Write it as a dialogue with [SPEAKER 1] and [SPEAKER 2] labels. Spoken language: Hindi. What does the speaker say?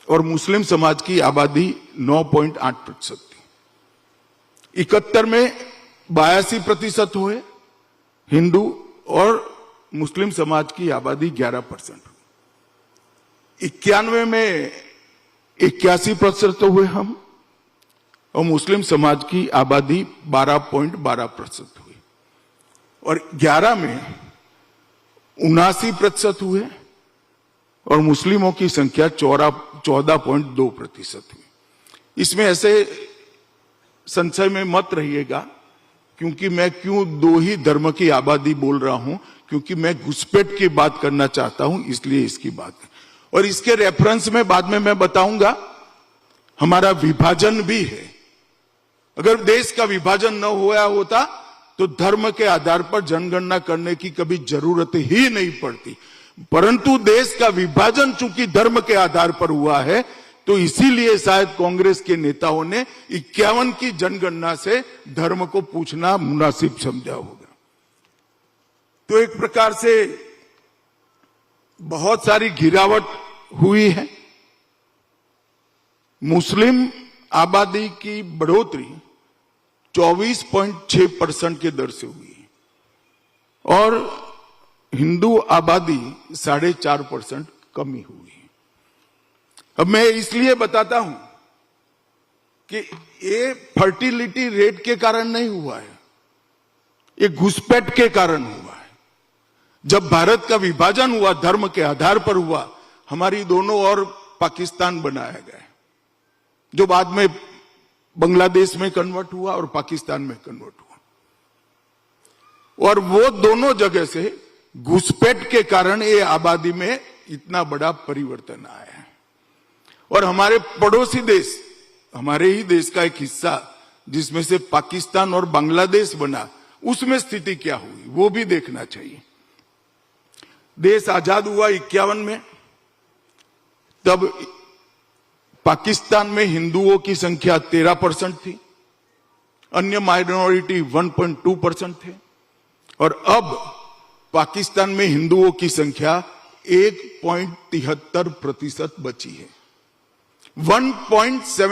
[SPEAKER 1] और मुस्लिम समाज की आबादी 9.8% थी। 71 में 82% हुए हिंदू और मुस्लिम समाज की आबादी 11% हुई। 91 में 81% हुए हम और मुस्लिम समाज की आबादी 12.12% हुई। और 11 में 79% हुए और मुस्लिमों की संख्या 14.2% हुई। इसमें ऐसे संशय में मत रहिएगा क्योंकि मैं क्यों दो ही धर्म की आबादी बोल रहा हूं, क्योंकि मैं घुसपैठ की बात करना चाहता हूं, इसलिए इसकी बात है। और इसके रेफरेंस में बाद में मैं बताऊंगा हमारा विभाजन भी है। अगर देश का विभाजन न हुआ होता तो धर्म के आधार पर जनगणना करने की कभी जरूरत ही नहीं पड़ती, परंतु देश का विभाजन चूंकि धर्म के आधार पर हुआ है तो इसीलिए शायद कांग्रेस के नेताओं ने 51 की जनगणना से धर्म को पूछना मुनासिब समझा होगा। तो एक प्रकार से बहुत सारी गिरावट हुई है। मुस्लिम आबादी की बढ़ोतरी 24.6% के दर से हुई और हिंदू आबादी 4.5% कमी हुई। अब मैं इसलिए बताता हूं कि ये फर्टिलिटी रेट के कारण नहीं हुआ है, ये घुसपैठ के कारण हुआ है। जब भारत का विभाजन हुआ धर्म के आधार पर हुआ, हमारी दोनों ओर पाकिस्तान बनाया गया जो बाद में बांग्लादेश में कन्वर्ट हुआ और पाकिस्तान में कन्वर्ट हुआ। और वो दोनों जगह से घुसपैठ के कारण ये आबादी में इतना बड़ा परिवर्तन आया है। और हमारे पड़ोसी देश, हमारे ही देश का एक हिस्सा जिसमें से पाकिस्तान और बांग्लादेश बना, उसमें स्थिति क्या हुई वो भी देखना चाहिए। देश आजाद हुआ 51 में, तब पाकिस्तान में हिंदुओं की संख्या 13% थी, अन्य माइनॉरिटी 1.2% थे और अब पाकिस्तान में हिंदुओं की संख्या 1.73% बची है। 1.7